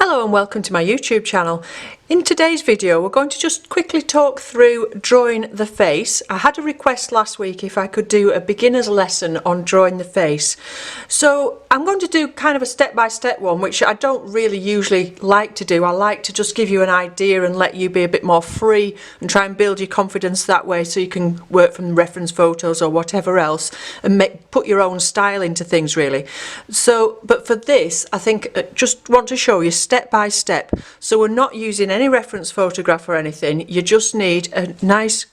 Hello and welcome to my YouTube channel. In today's video we're going to just quickly talk through drawing the face. I had a request last week if I could do a beginner's lesson on drawing the face. So I'm going to do kind of a step-by-step one, which I don't really usually like to do. I like to just give you an idea and let you be a bit more free and try and build your confidence that way so you can work from reference photos or whatever else and put your own style into things really. So, but for this I think I just want to show you step by step. So we're not using any reference photograph or anything. You just need a nice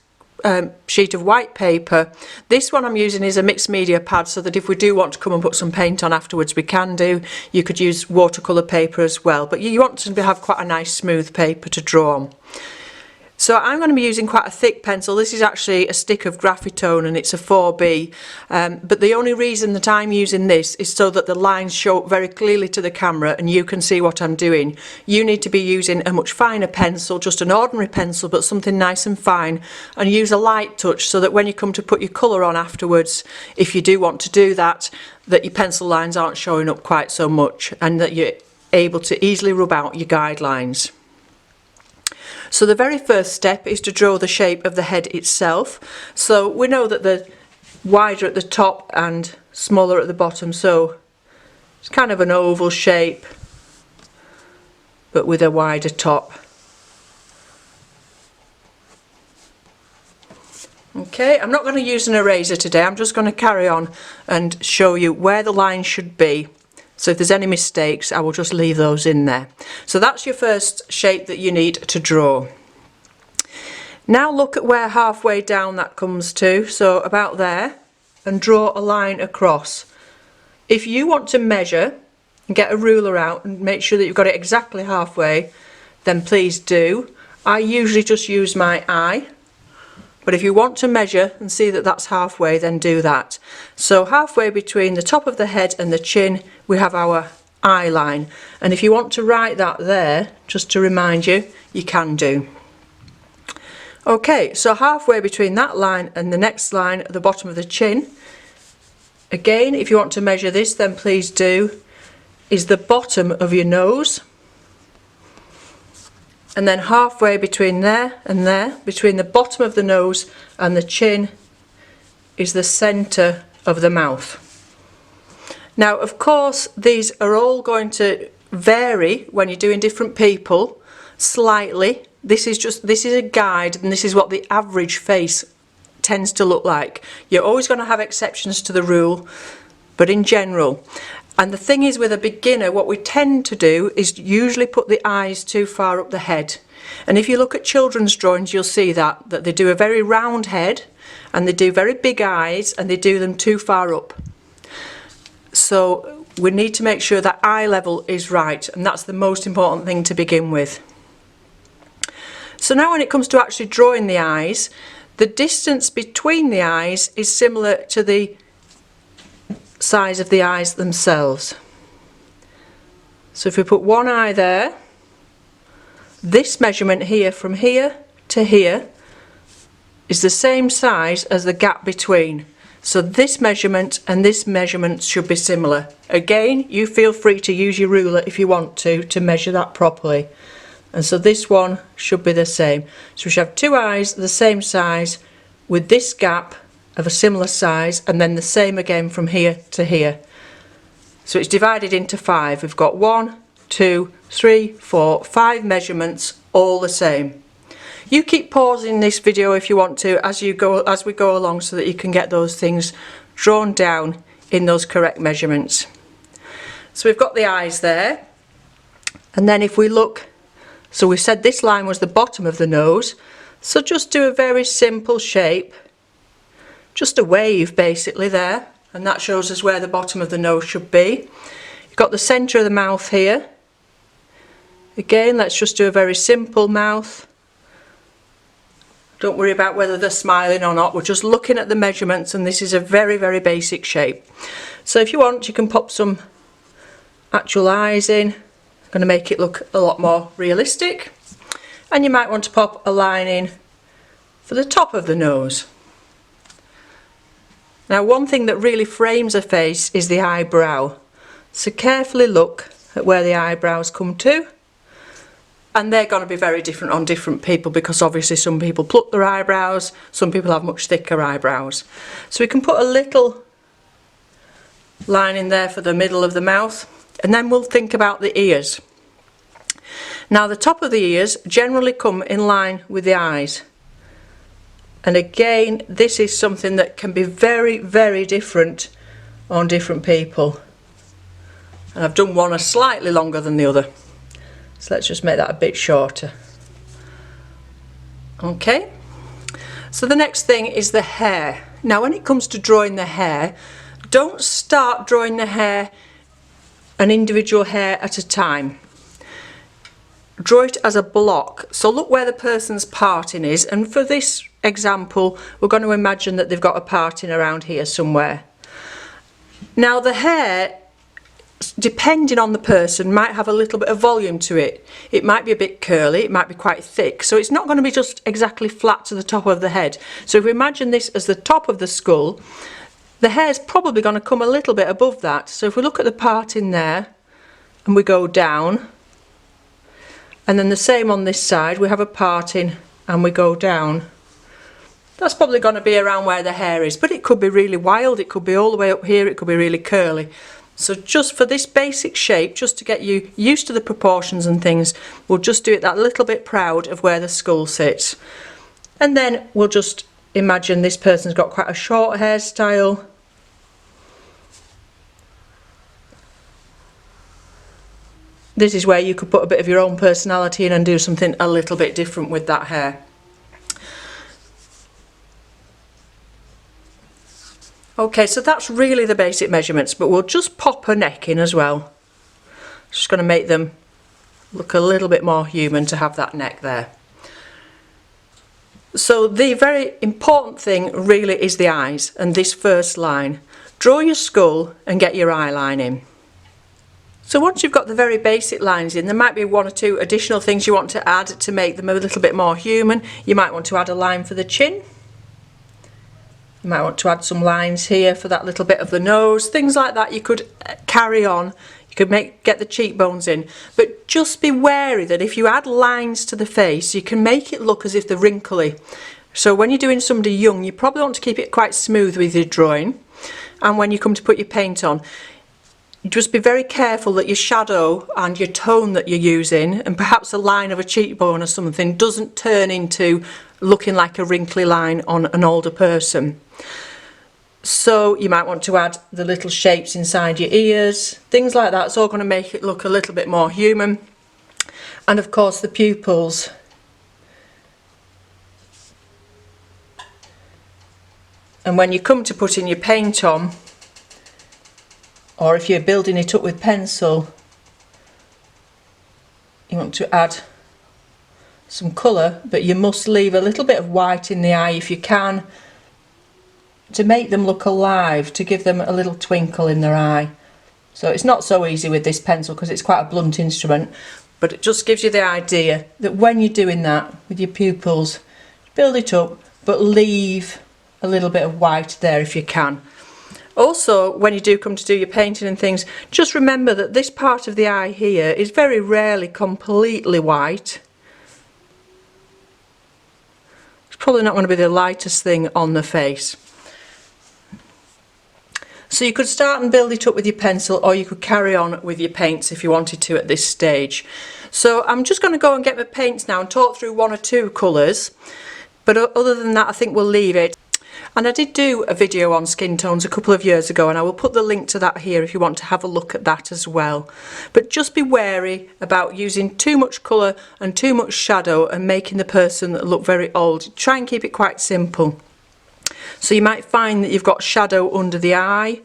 sheet of white paper. This one I'm using is a mixed media pad, so that if we do want to come and put some paint on afterwards we can do. You could use watercolour paper as well, but you want to have quite a nice smooth paper to draw on. So I'm going to be using quite a thick pencil. This is actually a stick of Graphitone and it's a 4B, but the only reason that I'm using this is so that the lines show up very clearly to the camera and you can see what I'm doing. You need to be using a much finer pencil, just an ordinary pencil, but something nice and fine, and use a light touch so that when you come to put your colour on afterwards, if you do want to do that, that your pencil lines aren't showing up quite so much and that you're able to easily rub out your guidelines. So the very first step is to draw the shape of the head itself. So we know that the wider at the top and smaller at the bottom, so it's kind of an oval shape but with a wider top. Okay, I'm not going to use an eraser today. I'm just going to carry on and show you where the line should be. So if there's any mistakes, I will just leave those in there. So that's your first shape that you need to draw. Now look at where halfway down that comes to, so about there, and draw a line across. If you want to measure and get a ruler out and make sure that you've got it exactly halfway, then please do. I usually just use my eye, but if you want to measure and see that that's halfway, then do that. So halfway between the top of the head and the chin we have our eye line, and if you want to write that there, just to remind you, you can do. Okay, so halfway between that line and the next line at the bottom of the chin, again if you want to measure this then please do, is the bottom of your nose, and then halfway between there and there, between the bottom of the nose and the chin, is the centre of the mouth. Now of course these are all going to vary when you're doing different people slightly. This is a guide and this is what the average face tends to look like. You're always going to have exceptions to the rule, but in general. And the thing is, with a beginner, what we tend to do is usually put the eyes too far up the head. And if you look at children's drawings, you'll see that they do a very round head and they do very big eyes and they do them too far up. So we need to make sure that eye level is right, and that's the most important thing to begin with. So now when it comes to actually drawing the eyes, the distance between the eyes is similar to the size of the eyes themselves. So if we put one eye there, this measurement here from here to here is the same size as the gap between. So this measurement and this measurement should be similar. Again, you feel free to use your ruler if you want to measure that properly. And so this one should be the same. So we should have two eyes the same size with this gap of a similar size, and then the same again from here to here. So it's divided into 5. We've got 1, 2, 3, 4, 5 measurements, all the same. You keep pausing this video if you want to as we go along, so that you can get those things drawn down in those correct measurements. So we've got the eyes there, and then if we look, so we said this line was the bottom of the nose, so just do a very simple shape, just a wave basically there, and that shows us where the bottom of the nose should be. You've got the centre of the mouth here. Again, let's just do a very simple mouth. Don't worry about whether they're smiling or not, we're just looking at the measurements, and this is a very, very basic shape. So if you want, you can pop some actual eyes in. I'm going to make it look a lot more realistic. And you might want to pop a line in for the top of the nose. Now one thing that really frames a face is the eyebrow. So carefully look at where the eyebrows come to. And they're going to be very different on different people, because obviously some people pluck their eyebrows, some people have much thicker eyebrows. So we can put a little line in there for the middle of the mouth, and then we'll think about the ears. Now the top of the ears generally come in line with the eyes, and again this is something that can be very, very different on different people, and I've done one slightly longer than the other, so let's just make that a bit shorter. Okay, so the next thing is the hair. Now when it comes to drawing the hair, don't start drawing the hair, an individual hair at a time. Draw it as a block. So look where the person's parting is, and for this example we're going to imagine that they've got a parting around here somewhere. Now the hair, depending on the person, might have a little bit of volume to it. It might be a bit curly, it might be quite thick, so it's not going to be just exactly flat to the top of the head. So if we imagine this as the top of the skull, the hair's probably going to come a little bit above that. So if we look at the parting there and we go down, and then the same on this side, we have a parting and we go down, that's probably going to be around where the hair is, but it could be really wild, it could be all the way up here, it could be really curly. So just for this basic shape, just to get you used to the proportions and things, we'll just do it that little bit proud of where the skull sits. And then we'll just imagine this person's got quite a short hairstyle. This is where you could put a bit of your own personality in and do something a little bit different with that hair. Okay, so that's really the basic measurements, but we'll just pop her neck in as well. Just going to make them look a little bit more human to have that neck there. So the very important thing really is the eyes and this first line. Draw your skull and get your eye line in. So once you've got the very basic lines in, there might be one or two additional things you want to add to make them a little bit more human. You might want to add a line for the chin. You might want to add some lines here for that little bit of the nose. Things like that you could carry on. You could get the cheekbones in. But just be wary that if you add lines to the face, you can make it look as if they're wrinkly. So when you're doing somebody young, you probably want to keep it quite smooth with your drawing. And when you come to put your paint on, just be very careful that your shadow and your tone that you're using, and perhaps a line of a cheekbone or something, doesn't turn into looking like a wrinkly line on an older person. So you might want to add the little shapes inside your ears, things like that. It's all going to make it look a little bit more human. And of course the pupils. And when you come to putting your paint on, or if you're building it up with pencil, you want to add some colour, but you must leave a little bit of white in the eye if you can, to make them look alive, to give them a little twinkle in their eye. So it's not so easy with this pencil because it's quite a blunt instrument, but it just gives you the idea that when you're doing that with your pupils, build it up but leave a little bit of white there if you can. Also, when you do come to do your painting and things, just remember that this part of the eye here is very rarely completely white. It's probably not going to be the lightest thing on the face. So you could start and build it up with your pencil, or you could carry on with your paints if you wanted to at this stage. So I'm just going to go and get my paints now and talk through one or two colours, but other than that I think we'll leave it. And I did do a video on skin tones a couple of years ago, and I will put the link to that here if you want to have a look at that as well. But just be wary about using too much colour and too much shadow and making the person look very old. Try and keep it quite simple. So you might find that you've got shadow under the eye,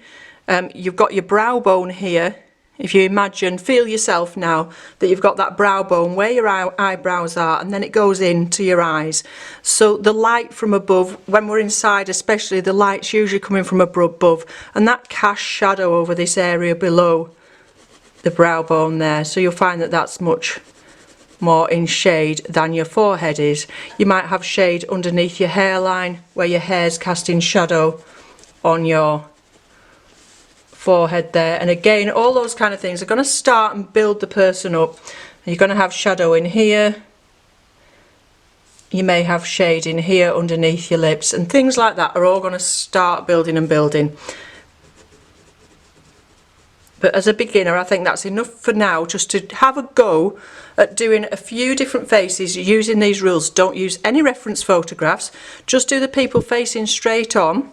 you've got your brow bone here. If you imagine, feel yourself now that you've got that brow bone where your eyebrows are, and then it goes into your eyes. So the light from above, when we're inside especially, the light's usually coming from above, and that casts shadow over this area below the brow bone there. So you'll find that that's much more in shade than your forehead is. You might have shade underneath your hairline where your hair's casting shadow on your forehead there, and again all those kind of things are going to start and build the person up. You're going to have shadow in here. You may have shade in here underneath your lips, and things like that are all going to start building and building. But as a beginner, I think that's enough for now, just to have a go at doing a few different faces using these rules. Don't use any reference photographs, just do the people facing straight on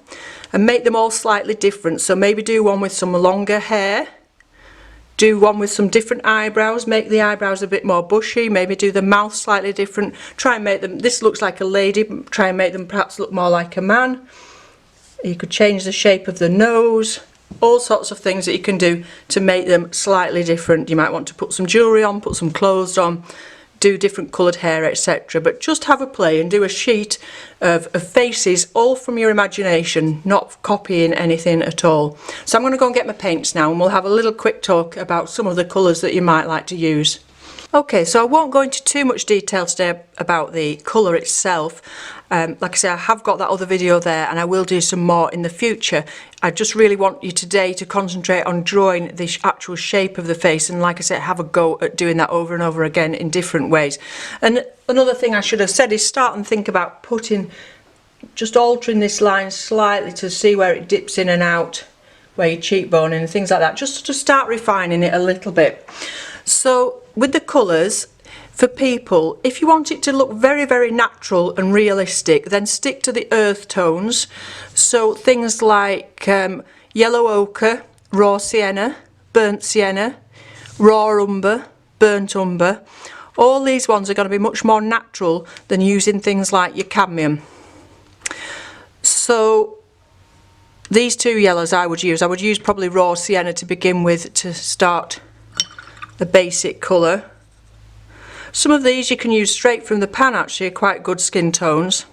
and make them all slightly different. So maybe do one with some longer hair, do one with some different eyebrows, make the eyebrows a bit more bushy, maybe do the mouth slightly different, try and make them, this looks like a lady, try and make them perhaps look more like a man. You could change the shape of the nose. All sorts of things that you can do to make them slightly different. You might want to put some jewellery on, put some clothes on, do different coloured hair, etc. But just have a play and do a sheet of faces, all from your imagination, not copying anything at all. So I'm going to go and get my paints now, and we'll have a little quick talk about some of the colours that you might like to use. Okay, so I won't go into too much detail today about the colour itself. Like I say, I have got that other video there, and I will do some more in the future. I just really want you today to concentrate on drawing the actual shape of the face, and like I said, have a go at doing that over and over again in different ways. And another thing I should have said is start and think about just altering this line slightly to see where it dips in and out, where your cheekbone and things like that, just to start refining it a little bit. So with the colours, for people, if you want it to look very, very natural and realistic, then stick to the earth tones. So things like yellow ochre, raw sienna, burnt sienna, raw umber, burnt umber. All these ones are going to be much more natural than using things like your cadmium. So these two yellows I would use probably raw sienna to begin with, to start the basic colour. Some of these you can use straight from the pan, actually, are quite good skin tones.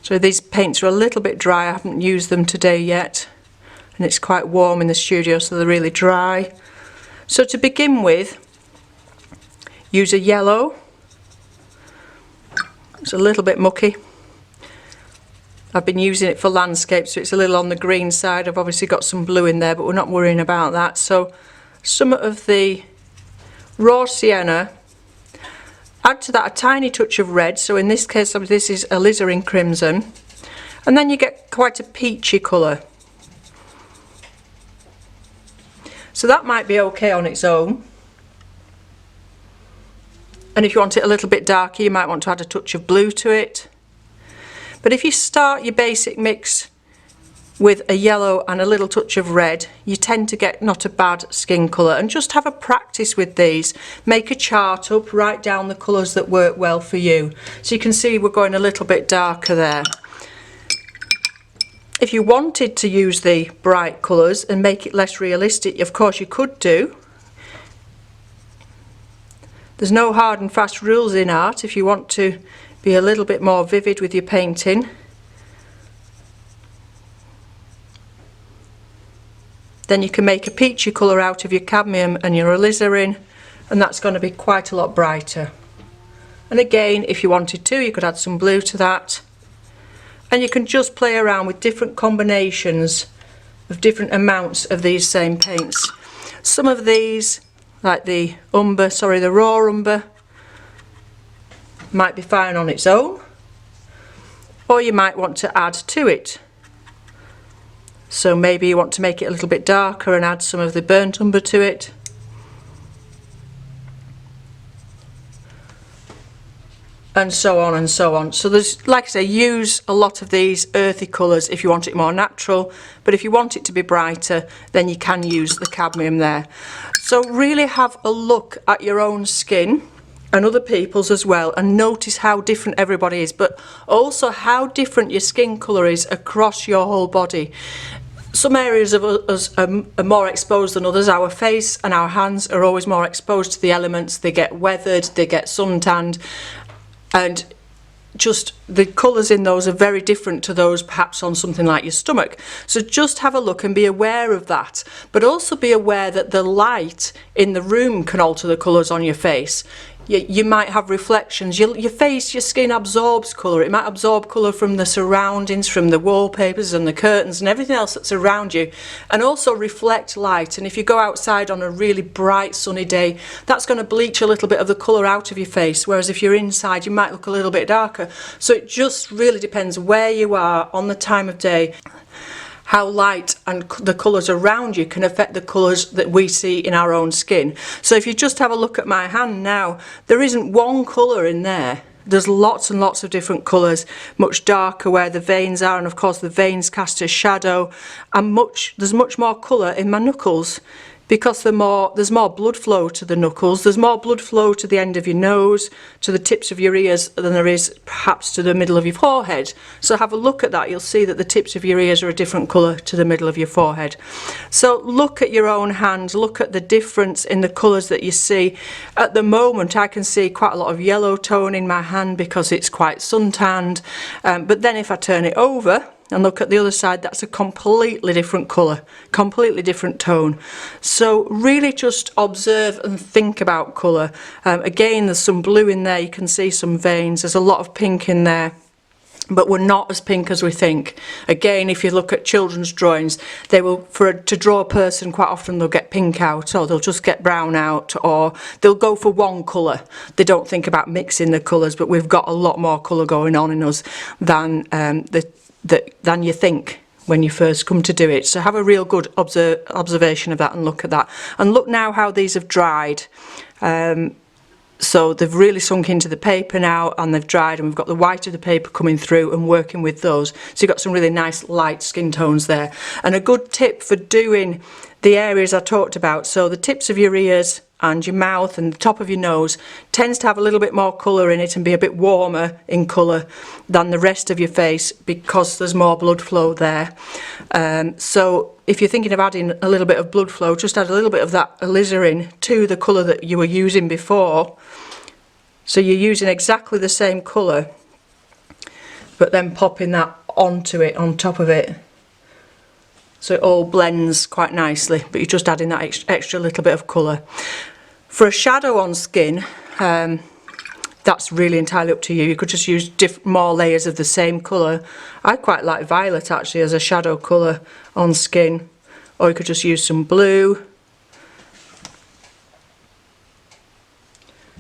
So these paints are a little bit dry, I haven't used them today yet, and it's quite warm in the studio, so they're really dry. So to begin with, use a yellow. It's a little bit mucky. I've been using it for landscape, so it's a little on the green side. I've obviously got some blue in there, but we're not worrying about that. So some of the raw sienna, add to that a tiny touch of red, so in this case this is alizarin crimson, and then you get quite a peachy colour. So that might be okay on its own, and if you want it a little bit darker, you might want to add a touch of blue to it. But if you start your basic mix with a yellow and a little touch of red, you tend to get not a bad skin colour. And just have a practice with these. Make a chart up, write down the colours that work well for you. So you can see we're going a little bit darker there. If you wanted to use the bright colours and make it less realistic, of course you could do. There's no hard and fast rules in art. If you want to be a little bit more vivid with your painting, then you can make a peachy colour out of your cadmium and your alizarin, and that's going to be quite a lot brighter. And again, if you wanted to, you could add some blue to that, and you can just play around with different combinations of different amounts of these same paints. Some of these, like the raw umber, might be fine on its own, or you might want to add to it. So maybe you want to make it a little bit darker and add some of the burnt umber to it. And so on and so on. So there's, like I say, use a lot of these earthy colours if you want it more natural, but if you want it to be brighter, then you can use the cadmium there. So really have a look at your own skin and other people's as well, and notice how different everybody is, but also how different your skin colour is across your whole body. Some areas of us are more exposed than others. Our face and our hands are always more exposed to the elements. They get weathered, they get suntanned, and just the colours in those are very different to those perhaps on something like your stomach. So just have a look and be aware of that, but also be aware that the light in the room can alter the colours on your face. you might have reflections. Your face, your skin absorbs colour. It might absorb colour from the surroundings, from the wallpapers and the curtains and everything else that's around you, and also reflect light. And if you go outside on a really bright sunny day, that's going to bleach a little bit of the colour out of your face, whereas if you're inside you might look a little bit darker. So it just really depends where you are on the time of day. How light and the colours around you can affect the colours that we see in our own skin. So if you just have a look at my hand now, there isn't one colour in there. There's lots and lots of different colours, much darker where the veins are, and of course the veins cast a shadow, and there's much more colour in my knuckles, because there's more blood flow to the knuckles, there's more blood flow to the end of your nose, to the tips of your ears, than there is perhaps to the middle of your forehead. So have a look at that. You'll see that the tips of your ears are a different colour to the middle of your forehead. So look at your own hand, look at the difference in the colours that you see. At the moment I can see quite a lot of yellow tone in my hand because it's quite suntanned, but then if I turn it over and look at the other side, that's a completely different colour, completely different tone. So really just observe and think about colour. Again, there's some blue in there, you can see some veins, there's a lot of pink in there, but we're not as pink as we think. Again, if you look at children's drawings, they will, to draw a person, quite often they'll get pink out, or they'll just get brown out, or they'll go for one colour. They don't think about mixing the colours, but we've got a lot more colour going on in us than than you think when you first come to do it. So have a real good observation of that and look at that. And look now how these have dried. So they've really sunk into the paper now, and they've dried, and we've got the white of the paper coming through and working with those. So you've got some really nice light skin tones there. And a good tip for doing the areas I talked about, so the tips of your ears and your mouth and the top of your nose tends to have a little bit more colour in it and be a bit warmer in colour than the rest of your face, because there's more blood flow there. So if you're thinking of adding a little bit of blood flow, just add a little bit of that alizarin to the colour that you were using before. So you're using exactly the same colour, but then popping that onto it, on top of it. So it all blends quite nicely, but you're just adding that extra little bit of colour. For a shadow on skin, that's really entirely up to you. You could just use more layers of the same colour. I quite like violet actually as a shadow colour on skin, or you could just use some blue,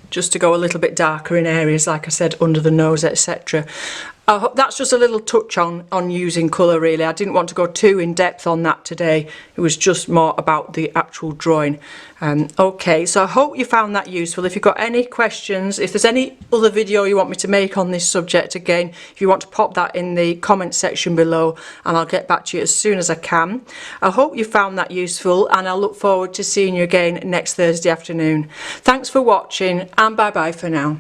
just to go a little bit darker in areas, like I said, under the nose, etc. That's just a little touch on using colour really. I didn't want to go too in depth on that today. It was just more about the actual drawing. Okay, so I hope you found that useful. If you've got any questions, if there's any other video you want me to make on this subject, again, if you want to pop that in the comment section below, and I'll get back to you as soon as I can. I hope you found that useful, and I look forward to seeing you again next Thursday afternoon. Thanks for watching, and bye bye for now.